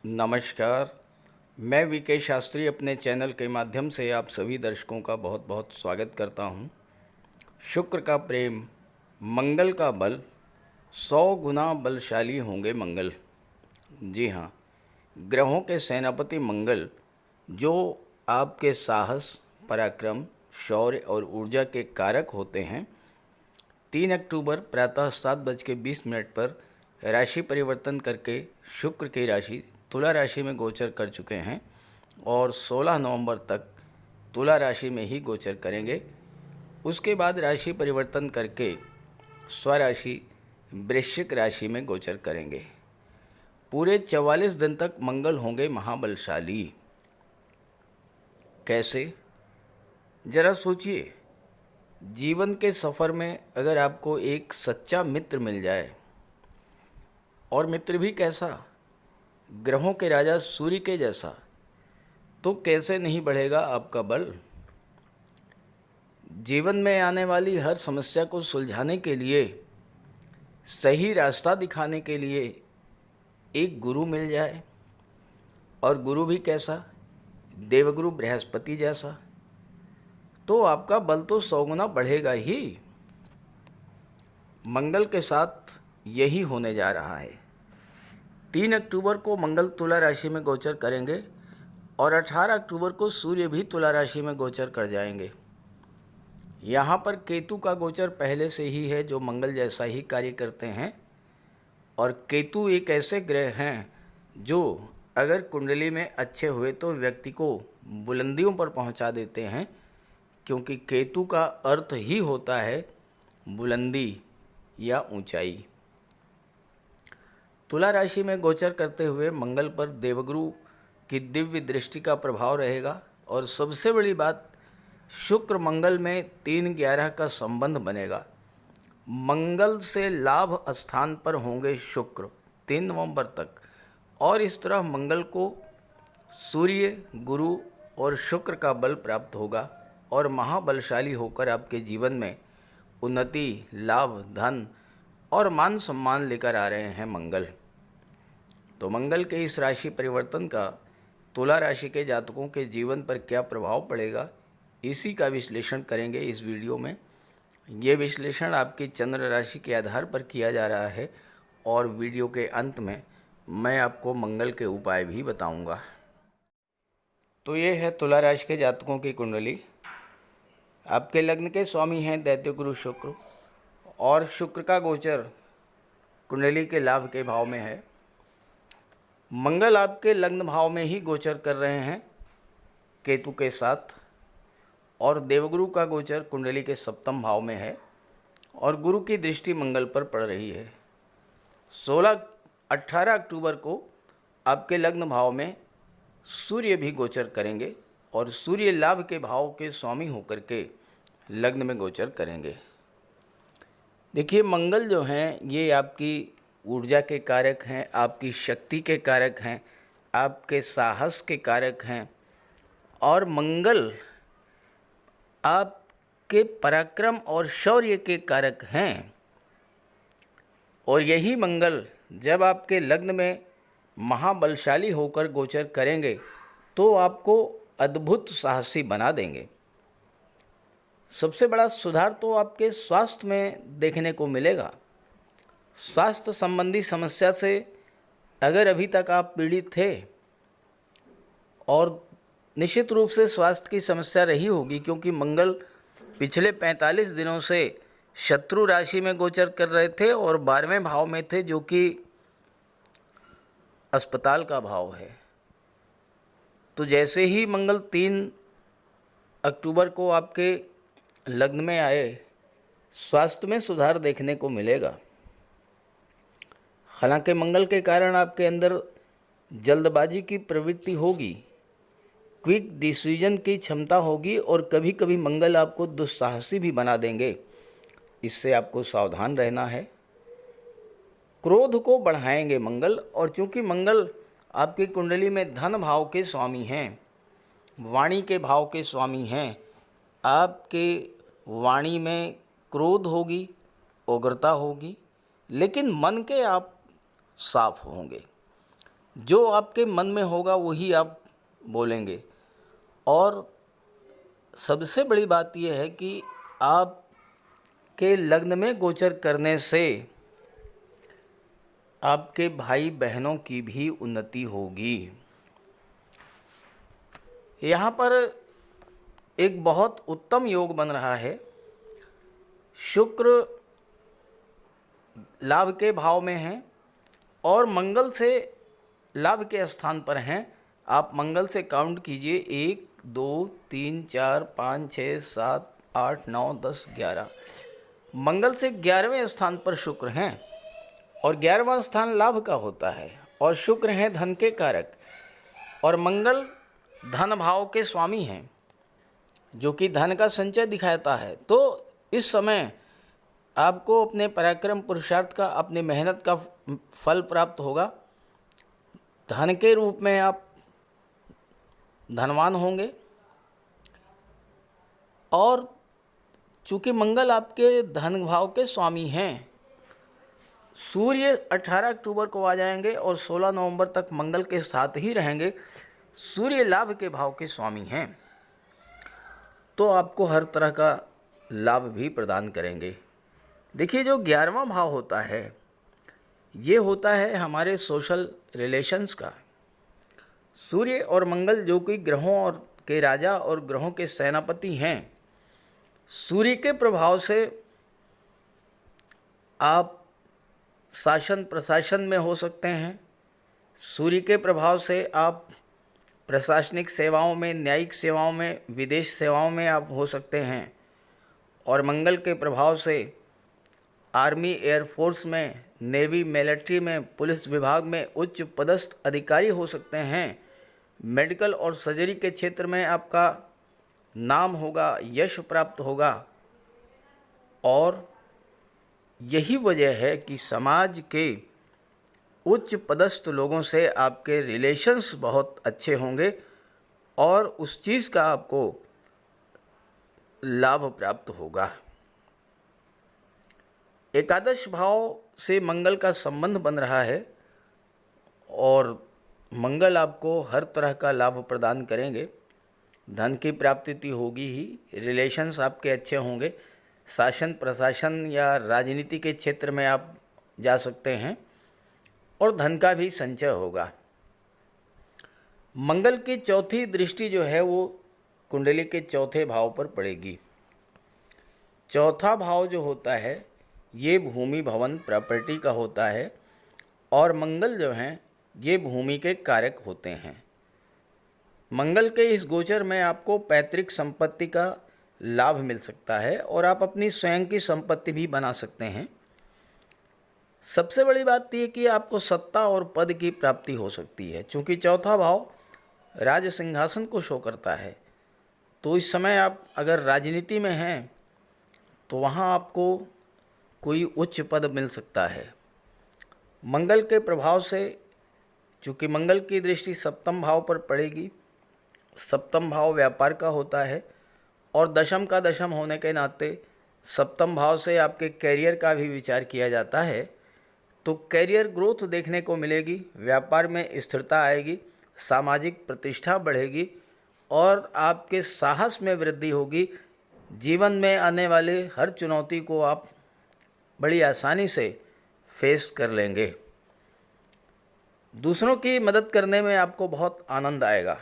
नमस्कार। मैं वीके शास्त्री अपने चैनल के माध्यम से आप सभी दर्शकों का बहुत बहुत स्वागत करता हूं। शुक्र का प्रेम, मंगल का बल, 100 गुना बलशाली होंगे मंगल। जी हाँ, ग्रहों के सेनापति मंगल जो आपके साहस, पराक्रम, शौर्य और ऊर्जा के कारक होते हैं, 3 अक्टूबर प्रातः 7:20 पर राशि परिवर्तन करके शुक्र की राशि तुला राशि में गोचर कर चुके हैं और 16 नवंबर तक तुला राशि में ही गोचर करेंगे। उसके बाद राशि परिवर्तन करके स्वराशि वृश्चिक राशि में गोचर करेंगे। पूरे 44 दिन तक मंगल होंगे महाबलशाली। कैसे? जरा सोचिए, जीवन के सफ़र में अगर आपको एक सच्चा मित्र मिल जाए, और मित्र भी कैसा, ग्रहों के राजा सूर्य के जैसा, तो कैसे नहीं बढ़ेगा आपका बल। जीवन में आने वाली हर समस्या को सुलझाने के लिए, सही रास्ता दिखाने के लिए एक गुरु मिल जाए, और गुरु भी कैसा, देवगुरु बृहस्पति जैसा, तो आपका बल तो 100 गुना बढ़ेगा ही। मंगल के साथ यही होने जा रहा है। 3 अक्टूबर को मंगल तुला राशि में गोचर करेंगे और 18 अक्टूबर को सूर्य भी तुला राशि में गोचर कर जाएंगे। यहाँ पर केतु का गोचर पहले से ही है जो मंगल जैसा ही कार्य करते हैं, और केतु एक ऐसे ग्रह हैं जो अगर कुंडली में अच्छे हुए तो व्यक्ति को बुलंदियों पर पहुँचा देते हैं, क्योंकि केतु का अर्थ ही होता है बुलंदी या ऊंचाई। तुला राशि में गोचर करते हुए मंगल पर देवगुरु की दिव्य दृष्टि का प्रभाव रहेगा, और सबसे बड़ी बात, शुक्र मंगल में 3-11 का संबंध बनेगा। मंगल से लाभ स्थान पर होंगे शुक्र 3 नवंबर तक, और इस तरह मंगल को सूर्य, गुरु और शुक्र का बल प्राप्त होगा और महाबलशाली होकर आपके जीवन में उन्नति, लाभ, धन और मान सम्मान लेकर आ रहे हैं मंगल। तो मंगल के इस राशि परिवर्तन का तुला राशि के जातकों के जीवन पर क्या प्रभाव पड़ेगा, इसी का विश्लेषण करेंगे इस वीडियो में। ये विश्लेषण आपकी चंद्र राशि के आधार पर किया जा रहा है, और वीडियो के अंत में मैं आपको मंगल के उपाय भी बताऊंगा। तो ये है तुला राशि के जातकों की कुंडली। आपके लग्न के स्वामी हैं दैत्य गुरु शुक्र, और शुक्र का गोचर कुंडली के लाभ के भाव में है। मंगल आपके लग्न भाव में ही गोचर कर रहे हैं केतु के साथ, और देवगुरु का गोचर कुंडली के सप्तम भाव में है, और गुरु की दृष्टि मंगल पर पड़ रही है। 18 अक्टूबर को आपके लग्न भाव में सूर्य भी गोचर करेंगे, और सूर्य लाभ के भाव के स्वामी होकर के लग्न में गोचर करेंगे। देखिए, मंगल जो हैं ये आपकी ऊर्जा के कारक हैं, आपकी शक्ति के कारक हैं, आपके साहस के कारक हैं, और मंगल आपके पराक्रम और शौर्य के कारक हैं। और यही मंगल जब आपके लग्न में महाबलशाली होकर गोचर करेंगे तो आपको अद्भुत साहसी बना देंगे। सबसे बड़ा सुधार तो आपके स्वास्थ्य में देखने को मिलेगा। स्वास्थ्य संबंधी समस्या से अगर अभी तक आप पीड़ित थे, और निश्चित रूप से स्वास्थ्य की समस्या रही होगी, क्योंकि मंगल पिछले 45 दिनों से शत्रु राशि में गोचर कर रहे थे और 12वें भाव में थे, जो कि अस्पताल का भाव है। तो जैसे ही मंगल 3 अक्टूबर को आपके लग्न में आए, स्वास्थ्य में सुधार देखने को मिलेगा। हालांकि मंगल के कारण आपके अंदर जल्दबाजी की प्रवृत्ति होगी, क्विक डिसीजन की क्षमता होगी, और कभी कभी मंगल आपको दुस्साहसी भी बना देंगे। इससे आपको सावधान रहना है। क्रोध को बढ़ाएंगे मंगल, और चूंकि मंगल आपकी कुंडली में धन भाव के स्वामी हैं, वाणी के भाव के स्वामी हैं, आपके वाणी में क्रोध होगी, उग्रता होगी, लेकिन मन के आप साफ होंगे। जो आपके मन में होगा वही आप बोलेंगे। और सबसे बड़ी बात यह है कि आपके लग्न में गोचर करने से आपके भाई बहनों की भी उन्नति होगी। यहाँ पर एक बहुत उत्तम योग बन रहा है। शुक्र लाभ के भाव में हैं और मंगल से लाभ के स्थान पर हैं। आप मंगल से काउंट कीजिए, 1 2 3 4 5 6 7 8 9 10 11। मंगल से 11वें स्थान पर शुक्र हैं और 11वां स्थान लाभ का होता है और शुक्र हैं धन के कारक और मंगल धन भाव के स्वामी हैं जो कि धन का संचय दिखाता है। तो इस समय आपको अपने पराक्रम पुरुषार्थ का, अपनी मेहनत का फल प्राप्त होगा। धन के रूप में आप धनवान होंगे और चूँकि मंगल आपके धन भाव के स्वामी हैं, सूर्य 18 अक्टूबर को आ जाएंगे और 16 नवंबर तक मंगल के साथ ही रहेंगे। सूर्य लाभ के भाव के स्वामी हैं तो आपको हर तरह का लाभ भी प्रदान करेंगे। देखिए, जो 11वां भाव होता है ये होता है हमारे सोशल रिलेशंस का। सूर्य और मंगल जो कि ग्रहों और के राजा और ग्रहों के सेनापति हैं, सूर्य के प्रभाव से आप शासन प्रशासन में हो सकते हैं। सूर्य के प्रभाव से आप प्रशासनिक सेवाओं में, न्यायिक सेवाओं में, विदेश सेवाओं में आप हो सकते हैं। और मंगल के प्रभाव से आर्मी, एयरफोर्स में, नेवी, मिलिट्री में, पुलिस विभाग में उच्च पदस्थ अधिकारी हो सकते हैं। मेडिकल और सर्जरी के क्षेत्र में आपका नाम होगा, यश प्राप्त होगा। और यही वजह है कि समाज के उच्च पदस्थ लोगों से आपके रिलेशंस बहुत अच्छे होंगे और उस चीज़ का आपको लाभ प्राप्त होगा। एकादश भाव से मंगल का संबंध बन रहा है और मंगल आपको हर तरह का लाभ प्रदान करेंगे। धन की प्राप्ति होगी ही, रिलेशंस आपके अच्छे होंगे, शासन प्रशासन या राजनीति के क्षेत्र में आप जा सकते हैं और धन का भी संचय होगा। मंगल की चौथी दृष्टि जो है वो कुंडली के चौथे भाव पर पड़ेगी। चौथा भाव जो होता है ये भूमि, भवन, प्रॉपर्टी का होता है और मंगल जो हैं ये भूमि के कारक होते हैं। मंगल के इस गोचर में आपको पैतृक संपत्ति का लाभ मिल सकता है और आप अपनी स्वयं की संपत्ति भी बना सकते हैं। सबसे बड़ी बात यह कि आपको सत्ता और पद की प्राप्ति हो सकती है। चूँकि चौथा भाव राज सिंहासन को शो करता है, तो इस समय आप अगर राजनीति में हैं तो वहाँ आपको कोई उच्च पद मिल सकता है। मंगल के प्रभाव से, चूँकि मंगल की दृष्टि सप्तम भाव पर पड़ेगी, सप्तम भाव व्यापार का होता है और दशम का दशम होने के नाते सप्तम भाव से आपके कैरियर का भी विचार किया जाता है। तो कैरियर ग्रोथ देखने को मिलेगी, व्यापार में स्थिरता आएगी, सामाजिक प्रतिष्ठा बढ़ेगी और आपके साहस में वृद्धि होगी। जीवन में आने वाले हर चुनौती को आप बड़ी आसानी से फेस कर लेंगे। दूसरों की मदद करने में आपको बहुत आनंद आएगा,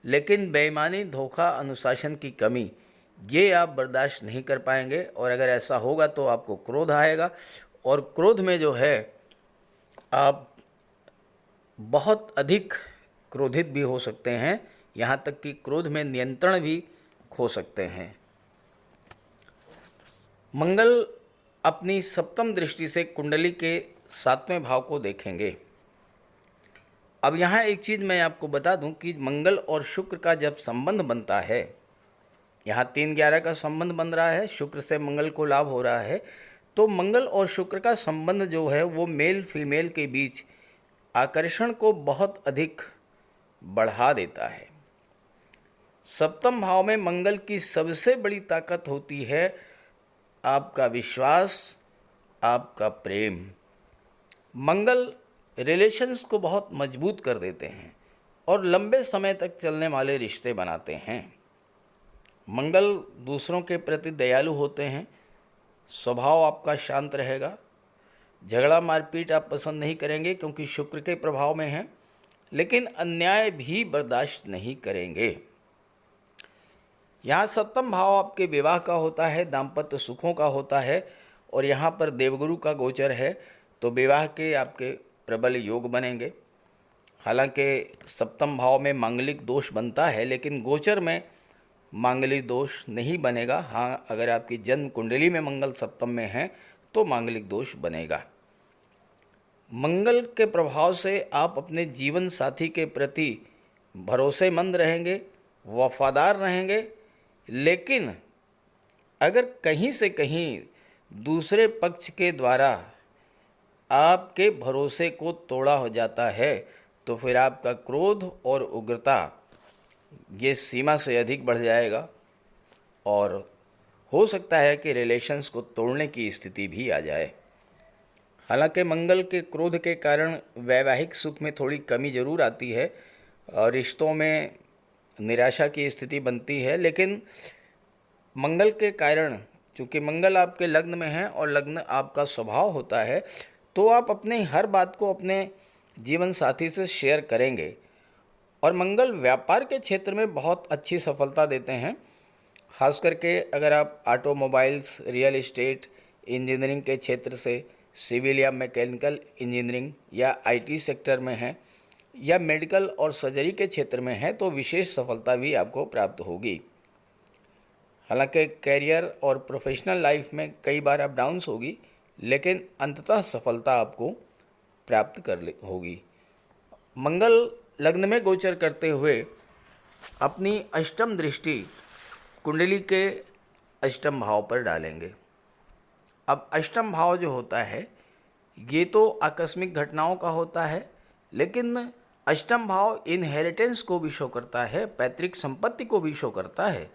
लेकिन बेईमानी, धोखा, अनुशासन की कमी ये आप बर्दाश्त नहीं कर पाएंगे और अगर ऐसा होगा तो आपको क्रोध आएगा और क्रोध में जो है आप बहुत अधिक क्रोधित भी हो सकते हैं, यहाँ तक कि क्रोध में नियंत्रण भी खो सकते हैं। मंगल अपनी सप्तम दृष्टि से कुंडली के 7वें भाव को देखेंगे। अब यहाँ एक चीज़ मैं आपको बता दूं कि मंगल और शुक्र का जब संबंध बनता है, यहाँ 3-11 का संबंध बन रहा है, शुक्र से मंगल को लाभ हो रहा है, तो मंगल और शुक्र का संबंध जो है वो मेल फीमेल के बीच आकर्षण को बहुत अधिक बढ़ा देता है। सप्तम भाव में मंगल की सबसे बड़ी ताकत होती है आपका विश्वास, आपका प्रेम। मंगल रिलेशंस को बहुत मजबूत कर देते हैं और लंबे समय तक चलने वाले रिश्ते बनाते हैं। मंगल दूसरों के प्रति दयालु होते हैं, स्वभाव आपका शांत रहेगा, झगड़ा मारपीट आप पसंद नहीं करेंगे क्योंकि शुक्र के प्रभाव में हैं, लेकिन अन्याय भी बर्दाश्त नहीं करेंगे। यहाँ सप्तम भाव आपके विवाह का होता है, दाम्पत्य सुखों का होता है, और यहाँ पर देवगुरु का गोचर है तो विवाह के आपके प्रबल योग बनेंगे। हालांकि सप्तम भाव में मांगलिक दोष बनता है, लेकिन गोचर में मांगलिक दोष नहीं बनेगा। हाँ, अगर आपकी जन्म कुंडली में मंगल सप्तम में है तो मांगलिक दोष बनेगा। मंगल के प्रभाव से आप अपने जीवन साथी के प्रति भरोसेमंद रहेंगे, वफादार रहेंगे, लेकिन अगर कहीं से कहीं दूसरे पक्ष के द्वारा आपके भरोसे को तोड़ा हो जाता है तो फिर आपका क्रोध और उग्रता ये सीमा से अधिक बढ़ जाएगा और हो सकता है कि रिलेशंस को तोड़ने की स्थिति भी आ जाए। हालांकि मंगल के क्रोध के कारण वैवाहिक सुख में थोड़ी कमी जरूर आती है और रिश्तों में निराशा की स्थिति बनती है, लेकिन मंगल के कारण, चूँकि मंगल आपके लग्न में है और लग्न आपका स्वभाव होता है, तो आप अपने हर बात को अपने जीवन साथी से शेयर करेंगे। और मंगल व्यापार के क्षेत्र में बहुत अच्छी सफलता देते हैं, खास करके अगर आप ऑटोमोबाइल्स, रियल एस्टेट, इंजीनियरिंग के क्षेत्र से, सिविल या मैकेनिकल इंजीनियरिंग या आईटी सेक्टर में हैं या मेडिकल और सर्जरी के क्षेत्र में हैं तो विशेष सफलता भी आपको प्राप्त होगी। हालांकि कैरियर और प्रोफेशनल लाइफ में कई बार अप डाउन्स होगी, लेकिन अंततः सफलता आपको प्राप्त होगी। मंगल लग्न में गोचर करते हुए अपनी अष्टम दृष्टि कुंडली के अष्टम भाव पर डालेंगे। अब अष्टम भाव जो होता है ये तो आकस्मिक घटनाओं का होता है, लेकिन अष्टम भाव इनहेरिटेंस को भी शो करता है, पैतृक संपत्ति को भी शो करता है।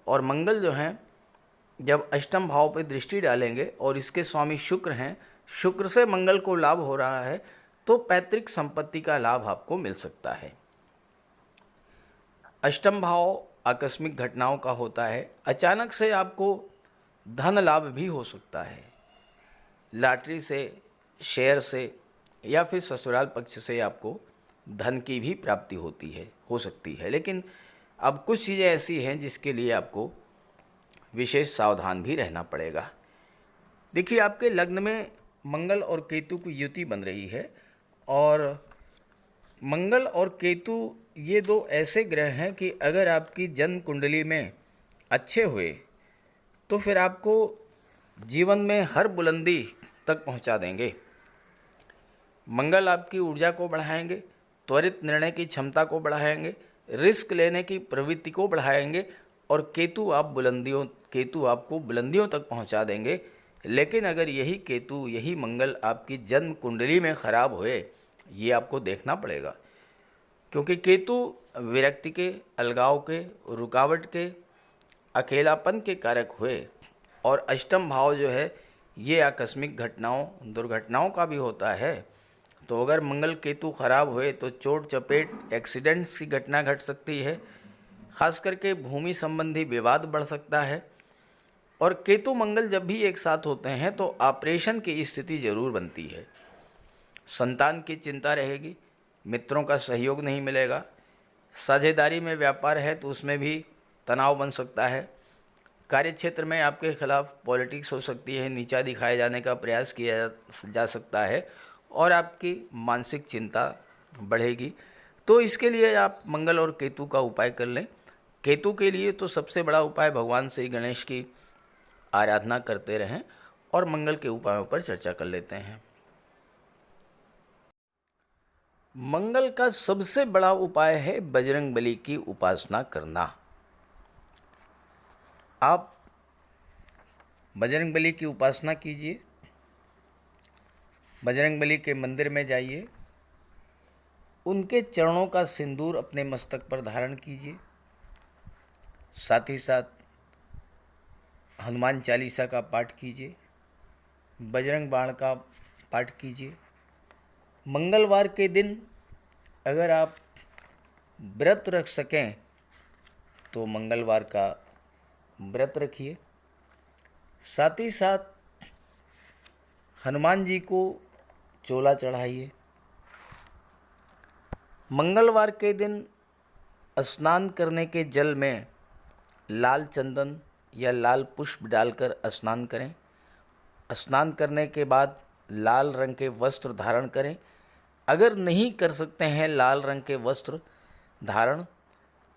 और मंगल जो हैं जब अष्टम भाव पर दृष्टि डालेंगे और इसके स्वामी शुक्र हैं, शुक्र से मंगल को लाभ हो रहा है तो पैतृक संपत्ति का लाभ आपको मिल सकता है। अष्टम भाव आकस्मिक घटनाओं का होता है, अचानक से आपको धन लाभ भी हो सकता है, लॉटरी से, शेयर से या फिर ससुराल पक्ष से आपको धन की भी प्राप्ति हो सकती है। लेकिन अब कुछ चीज़ें ऐसी हैं जिसके लिए आपको विशेष सावधान भी रहना पड़ेगा। देखिए, आपके लग्न में मंगल और केतु की युति बन रही है और मंगल और केतु ये दो ऐसे ग्रह हैं कि अगर आपकी जन्म कुंडली में अच्छे हुए तो फिर आपको जीवन में हर बुलंदी तक पहुंचा देंगे। मंगल आपकी ऊर्जा को बढ़ाएंगे, त्वरित निर्णय की क्षमता को बढ़ाएंगे, रिस्क लेने की प्रवृत्ति को बढ़ाएंगे और केतु आपको बुलंदियों तक पहुंचा देंगे। लेकिन अगर यही केतु, यही मंगल आपकी जन्म कुंडली में खराब हुए, ये आपको देखना पड़ेगा, क्योंकि केतु विरक्ति के, अलगाव के, रुकावट के, अकेलापन के कारक हुए और अष्टम भाव जो है ये आकस्मिक घटनाओं, दुर्घटनाओं का भी होता है। तो अगर मंगल केतु खराब हुए तो चोट चपेट, एक्सीडेंट्स की घटना घट सकती है, खास करके भूमि संबंधी विवाद बढ़ सकता है। और केतु मंगल जब भी एक साथ होते हैं तो ऑपरेशन की स्थिति जरूर बनती है। संतान की चिंता रहेगी, मित्रों का सहयोग नहीं मिलेगा, साझेदारी में व्यापार है तो उसमें भी तनाव बन सकता है, कार्यक्षेत्र में आपके खिलाफ पॉलिटिक्स हो सकती है, नीचा दिखाए जाने का प्रयास किया जा सकता है और आपकी मानसिक चिंता बढ़ेगी। तो इसके लिए आप मंगल और केतु का उपाय कर लें। केतु के लिए तो सबसे बड़ा उपाय भगवान श्री गणेश की आराधना करते रहें और मंगल के उपायों पर चर्चा कर लेते हैं। मंगल का सबसे बड़ा उपाय है बजरंगबली की उपासना करना। आप बजरंगबली की उपासना कीजिए, बजरंगबली के मंदिर में जाइए, उनके चरणों का सिंदूर अपने मस्तक पर धारण कीजिए, साथ ही साथ हनुमान चालीसा का पाठ कीजिए, बजरंग बाण का पाठ कीजिए, मंगलवार के दिन अगर आप व्रत रख सकें तो मंगलवार का व्रत रखिए। साथ ही साथ हनुमान जी को चोला चढ़ाइए। मंगलवार के दिन स्नान करने के जल में लाल चंदन या लाल पुष्प डालकर स्नान करें। स्नान करने के बाद लाल रंग के वस्त्र धारण करें। अगर नहीं कर सकते हैं लाल रंग के वस्त्र धारण,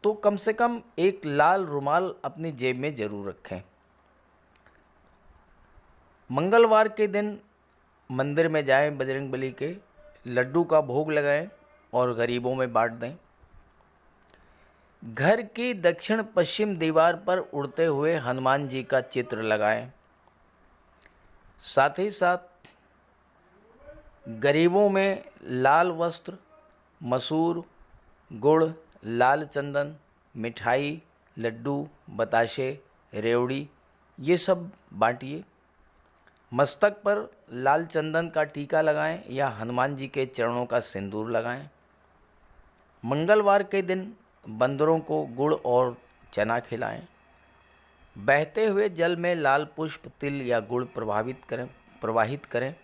तो कम से कम एक लाल रुमाल अपनी जेब में जरूर रखें। मंगलवार के दिन मंदिर में जाएं, बजरंगबली के लड्डू का भोग लगाएं और गरीबों में बांट दें। घर की दक्षिण पश्चिम दीवार पर उड़ते हुए हनुमान जी का चित्र लगाएं। साथ ही साथ गरीबों में लाल वस्त्र, मसूर, गुड़, लाल चंदन, मिठाई, लड्डू, बताशे, रेवड़ी ये सब बांटिए। मस्तक पर लाल चंदन का टीका लगाएं या हनुमान जी के चरणों का सिंदूर लगाएं। मंगलवार के दिन बंदरों को गुड़ और चना खिलाएं। बहते हुए जल में लाल पुष्प, तिल या गुड़ प्रवाहित करें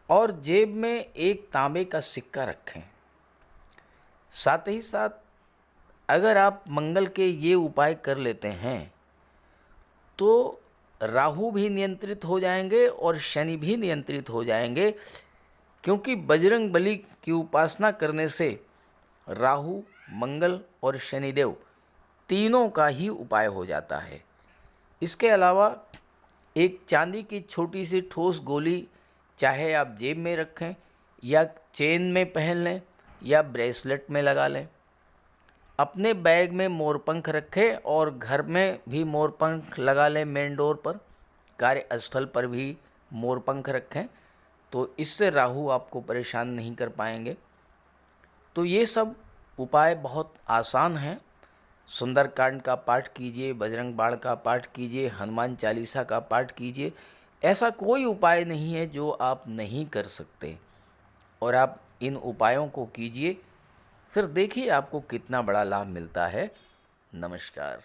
और जेब में एक तांबे का सिक्का रखें। साथ ही साथ अगर आप मंगल के ये उपाय कर लेते हैं तो राहु भी नियंत्रित हो जाएंगे और शनि भी नियंत्रित हो जाएंगे, क्योंकि बजरंग बली की उपासना करने से राहु, मंगल और शनिदेव तीनों का ही उपाय हो जाता है। इसके अलावा एक चांदी की छोटी सी ठोस गोली चाहे आप जेब में रखें या चेन में पहन लें या ब्रेसलेट में लगा लें। अपने बैग में मोरपंख रखें और घर में भी मोरपंख लगा लें। मेन डोर पर, कार्यस्थल पर भी मोरपंख रखें, तो इससे राहु आपको परेशान नहीं कर पाएंगे। तो ये सब उपाय बहुत आसान हैं। सुंदरकांड का पाठ कीजिए, बजरंग बाण का पाठ कीजिए, हनुमान चालीसा का पाठ कीजिए। ऐसा कोई उपाय नहीं है जो आप नहीं कर सकते, और आप इन उपायों को कीजिए, फिर देखिए आपको कितना बड़ा लाभ मिलता है। नमस्कार।